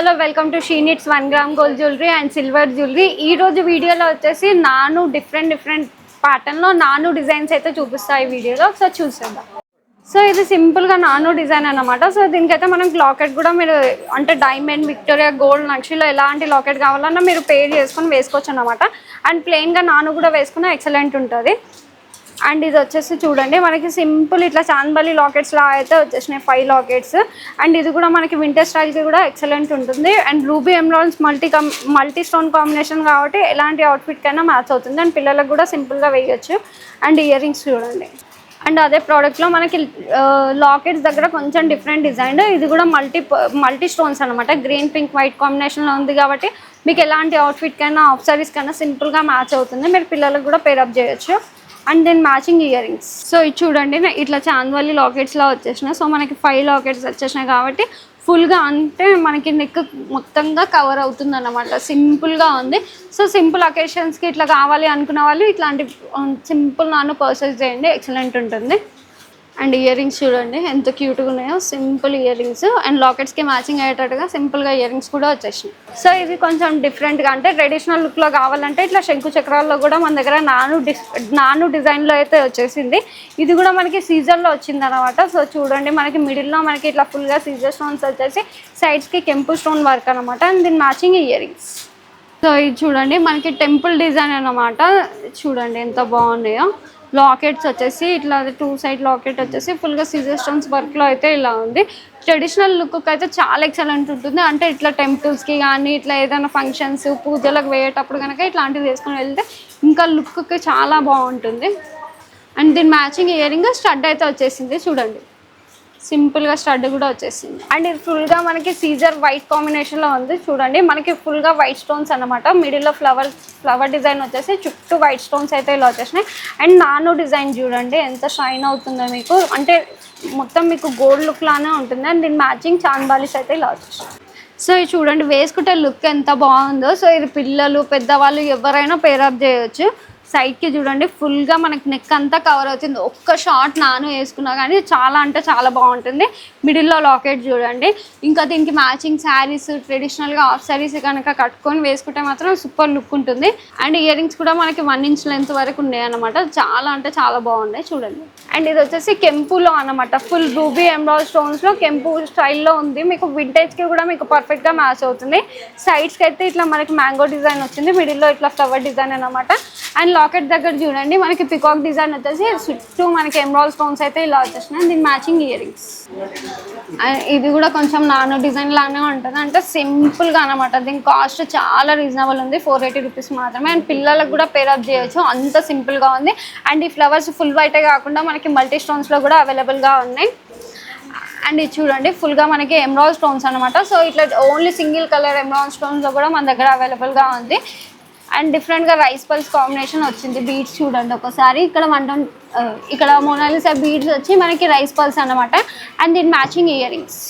Hello welcome to she needs 1 gram gold jewellery and silver jewellery. ఈ రోజు వీడియోలో వచ్చేసి నాను డిఫరెంట్ ప్యాటర్న్లో నాను డిజైన్స్ అయితే చూపిస్తాయి ఈ వీడియోలో. ఒకసారి చూసేద్దాం. సో ఇది సింపుల్గా నాను డిజైన్ అనమాట. సో దీనికైతే మనం లాకెట్ కూడా మీరు అంటే డైమండ్, విక్టోరియా, గోల్డ్, నక్షిలో ఎలాంటి లాకెట్ కావాలన్నా మీరు పేర్ చేసుకొని వేసుకోవచ్చు అనమాట. అండ్ ప్లెయిన్గా నాను కూడా వేసుకున్న ఎక్సలెంట్ ఉంటుంది. అండ్ ఇది వచ్చేసి చూడండి మనకి సింపుల్ ఇట్లా చాందబలి లాకెట్స్ లా అయితే వచ్చేసినాయి 5 లాకెట్స్. అండ్ ఇది కూడా మనకి వింటర్ స్టైల్కి కూడా ఎక్సలెంట్ ఉంటుంది. And ruby emeralds multi stone combination కాబట్టి ఎలాంటి అవుట్ఫిట్ కైనా మ్యాచ్ అవుతుంది. అండ్ పిల్లలకు కూడా సింపుల్గా వేయచ్చు. అండ్ ఇయర్ రింగ్స్ చూడండి. అండ్ అదే ప్రోడక్ట్లో మనకి లాకెట్స్ దగ్గర కొంచెం డిఫరెంట్ డిజైన్. ఇది కూడా మల్టీ స్టోన్స్ అనమాట. గ్రీన్, పింక్, వైట్ కాంబినేషన్లో ఉంది కాబట్టి మీకు ఎలాంటి అవుట్ఫిట్ కైనా ఆఫ్ సారీస్ కైనా సింపుల్గా మ్యాచ్ అవుతుంది. మీరు పిల్లలకు కూడా pair up. And then matching earrings. So ఇది చూడండి ఇట్లా చాందవల్లి లాకెట్స్లా వచ్చేసినాయి. సో మనకి 5 లాకెట్స్ వచ్చేసినాయి కాబట్టి ఫుల్గా అంటే మనకి నెక్ మొత్తంగా కవర్ అవుతుంది అన్నమాట. సింపుల్గా ఉంది. సో సింపుల్ అకేషన్స్కి ఇట్లా కావాలి అనుకున్న వాళ్ళు ఇట్లాంటి సింపుల్ నాను పర్చేస్ చేయండి, ఎక్సలెంట్ ఉంటుంది. అండ్ ఇయర్ రింగ్స్ చూడండి ఎంత క్యూట్గా ఉన్నాయో. సింపుల్ ఇయర్ రింగ్స్ అండ్ లాకెట్స్కి మ్యాచింగ్ అయ్యేటట్టుగా సింపుల్గా ఇయర్ రింగ్స్ కూడా వచ్చేసినాయి. సో ఇది కొంచెం డిఫరెంట్గా అంటే ట్రెడిషనల్ లుక్లో కావాలంటే ఇట్లా శంకు చక్రాల్లో కూడా మన దగ్గర నాను డిజైన్లో అయితే వచ్చేసింది. ఇది కూడా మనకి సీజర్లో వచ్చింది అనమాట. సో చూడండి మనకి మిడిల్లో మనకి ఇట్లా ఫుల్గా సీజర్ స్టోన్స్ వచ్చేసి సైడ్స్కి కెంపు స్టోన్ వర్క్ అనమాట. అండ్ దీని మ్యాచింగ్ ఇయర్ రింగ్స్. సో ఇది చూడండి మనకి టెంపుల్ డిజైన్ అనమాట. చూడండి ఎంత బాగున్నాయో. లాకెట్స్ వచ్చేసి ఇట్లా 2 సైడ్ లాకెట్ వచ్చేసి ఫుల్గా సీజర్ స్టోన్స్ వర్క్లో అయితే ఇలా ఉంది. ట్రెడిషనల్ లుక్కి అయితే చాలా ఎక్సలెంట్ ఉంటుంది. అంటే ఇట్లా టెంపుల్స్కి కానీ ఇట్లా ఏదైనా ఫంక్షన్స్ పూజలకు వేయేటప్పుడు కనుక ఇట్లాంటివి వేసుకొని వెళ్తే ఇంకా లుక్కి చాలా బాగుంటుంది. అండ్ దీని మ్యాచింగ్ ఇయర్ రింగ్ స్టడ్ అయితే వచ్చేసింది చూడండి. సింపుల్గా స్టడ్ కూడా వచ్చేసింది. అండ్ ఇది ఫుల్గా మనకి సీజర్ వైట్ కాంబినేషన్లో ఉంది. చూడండి మనకి ఫుల్గా వైట్ స్టోన్స్ అనమాట. మిడిల్లో ఫ్లవర్ డిజైన్ వచ్చేసి చుట్టూ వైట్ స్టోన్స్ అయితే ఇలా వచ్చేసినాయి. అండ్ నాను డిజైన్ చూడండి ఎంత షైన్ అవుతుందో మీకు. అంటే మొత్తం మీకు గోల్డ్ లుక్ లానే ఉంటుంది. అండ్ దీని మ్యాచింగ్ చాందబాలిస్ అయితే ఇలా వచ్చేసినాయి. సో ఇది చూడండి వేసుకుంటే లుక్ ఎంత బాగుందో. సో ఇది పిల్లలు, పెద్దవాళ్ళు ఎవరైనా పేరప్ చేయొచ్చు. సైడ్కి చూడండి ఫుల్గా మనకి నెక్ అంతా కవర్ అవుతుంది. ఒక్క షార్ట్ నాను వేసుకున్నా కానీ చాలా అంటే చాలా బాగుంటుంది. మిడిల్లో లాకెట్ చూడండి. ఇంకా దీనికి మ్యాచింగ్ శారీస్ ట్రెడిషనల్గా ఆఫ్ శారీస్ కనుక కట్టుకొని వేసుకుంటే మాత్రం సూపర్ లుక్ ఉంటుంది. అండ్ ఇయర్ రింగ్స్ కూడా మనకి 1 ఇంచ్ లెంత్ వరకు ఉన్నాయి అనమాట. చాలా అంటే చాలా బాగున్నాయి చూడండి. అండ్ ఇది వచ్చేసి కెంపులో అనమాట. ఫుల్ రూబీ ఎమరాల్డ్ స్టోన్స్లో కెంపు స్టైల్లో ఉంది. మీకు వింటేజ్కి కూడా మీకు పర్ఫెక్ట్గా మ్యాచ్ అవుతుంది. సైడ్స్కి అయితే ఇట్లా మనకి మ్యాంగో డిజైన్ వచ్చింది. మిడిల్లో ఇట్లా ఫ్లవర్ డిజైన్ అనమాట. అండ్ లాకెట్ దగ్గర చూడండి మనకి పికాక్ డిజైన్ వచ్చేసి చుట్టూ మనకి ఎమరాల్డ్ స్టోన్స్ అయితే ఇలా వచ్చేసినాయి. దీని మ్యాచింగ్ ఇయర్ రింగ్స్. ఇది కూడా కొంచెం నాను డిజైన్ లానే ఉంటుంది. అంటే సింపుల్గా అనమాట. దీని కాస్ట్ చాలా రీజనబుల్ ఉంది. 480 రూపీస్ మాత్రమే. అండ్ పిల్లలకు కూడా పేరప్ చేయొచ్చు, అంత సింపుల్గా ఉంది. అండ్ ఈ ఫ్లవర్స్ ఫుల్ వైటే కాకుండా మనకి మల్టీ స్టోన్స్లో కూడా అవైలబుల్గా ఉన్నాయి. అండ్ ఇది చూడండి ఫుల్గా మనకి ఎమరాల్డ్ స్టోన్స్ అనమాట. సో ఇట్లా ఓన్లీ సింగిల్ కలర్ ఎమరాల్డ్ స్టోన్స్లో కూడా మన దగ్గర అవైలబుల్గా ఉంది. అండ్ డిఫరెంట్గా రైస్ పల్స్ కాంబినేషన్ వచ్చింది. బీడ్స్ చూడండి ఒకసారి. ఇక్కడ మోనాలిసా బీడ్స్ వచ్చి మనకి రైస్ పల్స్ అనమాట. అండ్ దీని మ్యాచింగ్ ఇయర్ రింగ్స్.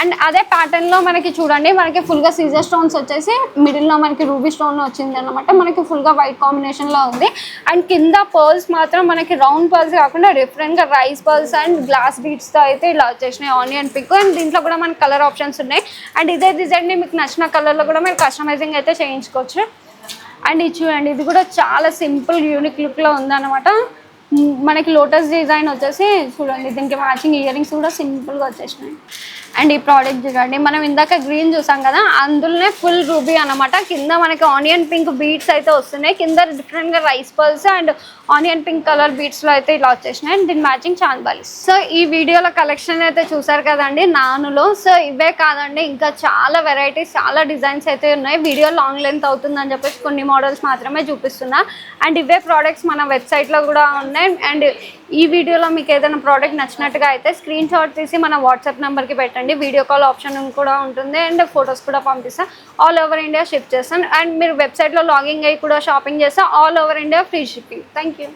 అండ్ అదే ప్యాటర్న్లో మనకి చూడండి మనకి ఫుల్గా సీజర్ స్టోన్స్ వచ్చేసి మిడిల్లో మనకి రూబీ స్టోన్ వచ్చింది అనమాట. మనకి ఫుల్గా వైట్ కాంబినేషన్లో ఉంది. అండ్ కింద పర్ల్స్ మాత్రం మనకి రౌండ్ పర్ల్స్ కాకుండా డిఫరెంట్గా రైస్ పర్ల్స్ అండ్ గ్లాస్ బీడ్స్తో అయితే ఇలా వచ్చేసినాయి. Onion pick. అండ్ దీంట్లో కూడా మనకి కలర్ ఆప్షన్స్ ఉన్నాయి. అండ్ ఇదే డిజైన్ని మీకు నచ్చిన కలర్లో కూడా మీరు కస్టమైజింగ్ అయితే చేయించుకోవచ్చు. అండ్ ఇది చూడండి ఇది కూడా చాలా సింపుల్ యూనిక్ లుక్లో ఉందన్నమాట. మనకి లోటస్ డిజైన్ వచ్చేసి చూడండి. దీనికి మ్యాచింగ్ ఇయర్ రింగ్స్ కూడా సింపుల్గా వచ్చేసినాయి. అండ్ ఈ ప్రోడక్ట్ చూడండి మనం ఇందాక గ్రీన్ చూసాం కదా, అందులోనే ఫుల్ రూబీ అనమాట. కింద మనకి ఆనియన్ పింక్ బీడ్స్ అయితే వస్తున్నాయి. కింద డిఫరెంట్గా rice pearls and onion pink colour బీడ్స్లో అయితే ఇలా వచ్చేసినాయి. అండ్ దీని మ్యాచింగ్ చాందబాలిస్. సో ఈ వీడియోలో కలెక్షన్ అయితే చూసారు కదండి నానులో. సో ఇవే కాదండి ఇంకా చాలా వెరైటీస్, చాలా డిజైన్స్ అయితే ఉన్నాయి. వీడియో లాంగ్ లెంత్ అవుతుందని చెప్పేసి కొన్ని మోడల్స్ మాత్రమే చూపిస్తున్నా. అండ్ ఇవే ప్రోడక్ట్స్ మన వెబ్సైట్లో కూడా ఉన్నాయి. అండ్ ఈ వీడియోలో మీకు ఏదైనా ప్రోడక్ట్ నచ్చినట్టుగా అయితే స్క్రీన్ షాట్ తీసి మన వాట్సాప్ నెంబర్కి పెట్టండి. వీడియో కాల్ ఆప్షన్ కూడా ఉంటుంది. అండ్ ఫొటోస్ కూడా పంపిస్తాను. ఆల్ ఓవర్ ఇండియా షిప్ చేస్తాను. అండ్ మీరు వెబ్సైట్లో లాగిన్ అయ్యి కూడా షాపింగ్ చేస్తే all over India free shipping. Thank you.